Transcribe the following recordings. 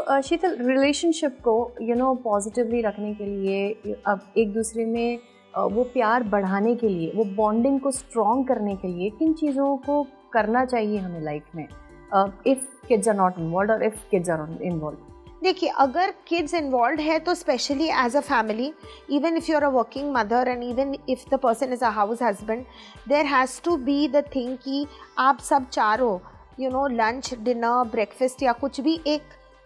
शीतल, relationship को positively रखने के लिए, अब एक दूसरे में वो प्यार बढ़ाने के लिए, वो बॉन्डिंग को स्ट्रॉन्ग करने के लिए किन चीज़ों को करना चाहिए हमें लाइफ में, if kids are not involve और इफ़ किड्स आर इन्वॉल्व? देखिए, अगर किड्स इन्वॉल्व है तो specially as a family, even if you are a working mother and even if the person is a house husband, there has to be the thing कि आप सब चारों lunch, dinner, breakfast या कुछ भी एक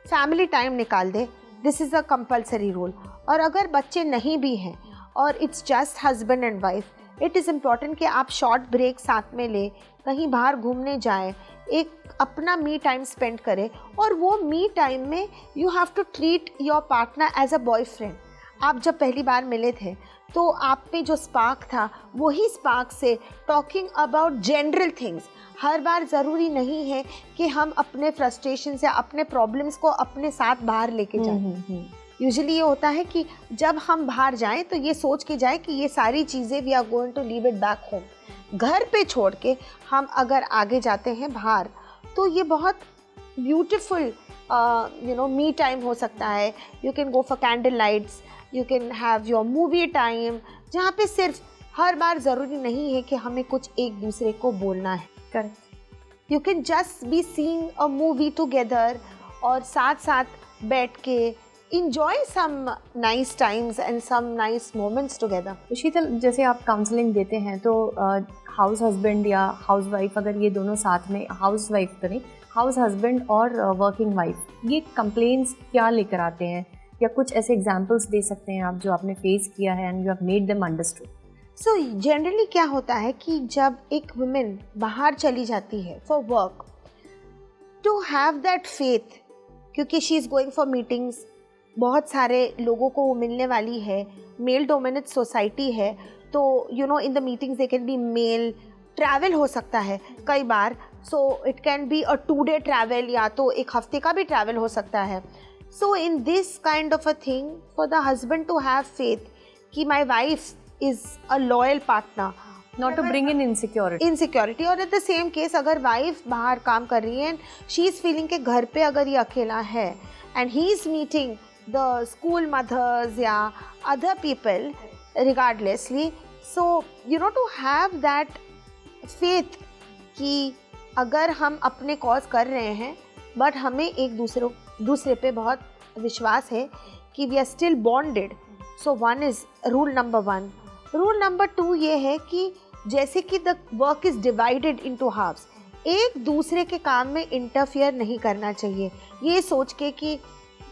फैमिली टाइम निकाल दे. This is a compulsory rule. और अगर बच्चे नहीं भी हैं और it's just husband and wife, it is important कि आप शॉर्ट ब्रेक साथ में ले, कहीं बाहर घूमने जाएं, एक अपना मी टाइम स्पेंड करें. और वो मी टाइम में you have to treat your partner as a boyfriend. आप जब पहली बार मिले थे तो आप में जो स्पार्क था, वही स्पार्क से टॉकिंग अबाउट जनरल थिंग्स. हर बार ज़रूरी नहीं है कि हम अपने फ्रस्ट्रेशन या अपने प्रॉब्लम्स को अपने साथ बाहर लेके जाएं. यूजुअली ये होता है कि जब हम बाहर जाएं तो ये सोच के जाएं कि ये सारी चीज़ें we are going to leave it back home. घर पे छोड़ के हम अगर आगे जाते हैं बाहर, तो ये बहुत ब्यूटीफुल मी टाइम हो सकता है. You can go for candle lights, you can have your movie time, जहाँ पे सिर्फ हर बार ज़रूरी नहीं है कि हमें कुछ एक दूसरे को बोलना है. Correct. You can just be seeing a movie together और साथ साथ बैठ के enjoy some nice times and some nice moments together. शीतल, जैसे आप काउंसलिंग देते हैं तो हाउस हस्बैंड या हाउस वाइफ, अगर ये दोनों साथ में, हाउस वाइफ तो नहीं, हाउस हस्बैंड और वर्किंग वाइफ, ये कंप्लेंट्स क्या लेकर आते हैं, या कुछ ऐसे एग्जांपल्स दे सकते हैं आप जो आपने फेस किया है and you have made them understood? So generally क्या होता है कि जब एक वुमेन बाहर चली जाती है for work, to have that faith, क्योंकि she is going for meetings, बहुत सारे लोगों को वो मिलने वाली है, मेल डोमिनेट सोसाइटी है, तो in the meetings they can be male. Travel हो सकता है कई बार, so it can be a 2-day travel या तो एक हफ्ते का भी ट्रैवल हो सकता है. So in this kind of a thing, for the husband to have faith कि my wife is a loyal partner, not to bring in insecurity. और एट द सेम केस, अगर वाइफ बाहर काम कर रही है एंड शी इज़ फीलिंग कि घर पे अगर ये अकेला है and he is meeting the school mothers या other people regardlessly, so to have that faith कि अगर हम अपने कॉज कर रहे हैं बट हमें एक दूसरे पे बहुत विश्वास है कि we are still bonded. so one is rule number 1. rule number 2 ये है कि जैसे कि the work is divided into halves, एक दूसरे के काम में इंटरफियर नहीं करना चाहिए. ये सोच के कि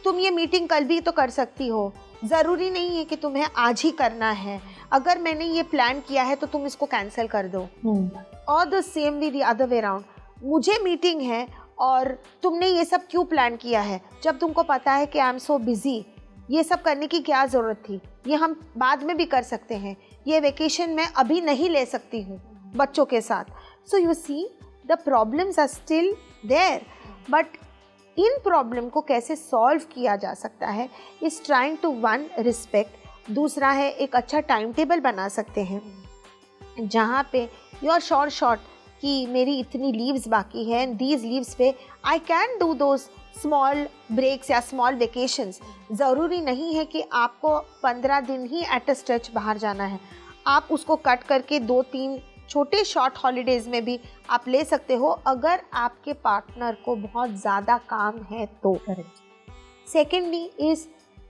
तुम ये मीटिंग कल भी तो कर सकती हो, ज़रूरी नहीं है कि तुम्हें आज ही करना है, अगर मैंने ये प्लान किया है तो तुम इसको कैंसिल कर दो. और the same we the other way around, मुझे मीटिंग है और तुमने ये सब क्यों प्लान किया है, जब तुमको पता है कि आई एम सो बिजी, ये सब करने की क्या ज़रूरत थी, ये हम बाद में भी कर सकते हैं, ये वेकेशन मैं अभी नहीं ले सकती हूँ बच्चों के साथ. So you see the problems are still there, but इन प्रॉब्लम को कैसे सॉल्व किया जा सकता है is trying to one respect. दूसरा है एक अच्छा टाइम टेबल बना सकते हैं जहाँ पे यू आर शॉर्ट कि मेरी इतनी लीव्स बाकी है एंड दीज लीव्स पे I can do those small breaks या स्मॉल वेकेशंस. ज़रूरी नहीं है कि आपको 15 दिन ही एट अ स्ट्रेच बाहर जाना है, आप उसको कट करके 2-3 छोटे शॉर्ट हॉलीडेज़ में भी आप ले सकते हो, अगर आपके पार्टनर को बहुत ज़्यादा काम है तो. Secondly is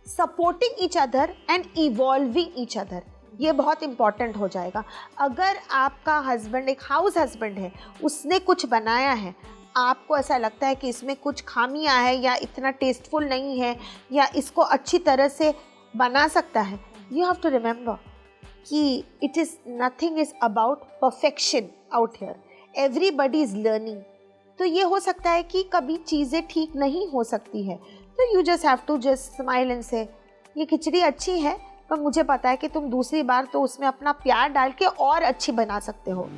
supporting each other and evolving each other. ये बहुत इंपॉर्टेंट हो जाएगा. अगर आपका हस्बैंड एक हाउस हस्बैंड है, उसने कुछ बनाया है, आपको ऐसा लगता है कि इसमें कुछ खामियां है या इतना टेस्टफुल नहीं है या इसको अच्छी तरह से बना सकता है, यू हैव टू रिमेंबर कि it is nothing is about perfection out here, everybody is learning. तो ये हो सकता है कि कभी चीज़ें ठीक नहीं हो सकती है, तो you just have to just smile and से ये खिचड़ी अच्छी है पर मुझे पता है कि तुम दूसरी बार तो उसमें अपना प्यार डाल के और अच्छी बना सकते हो.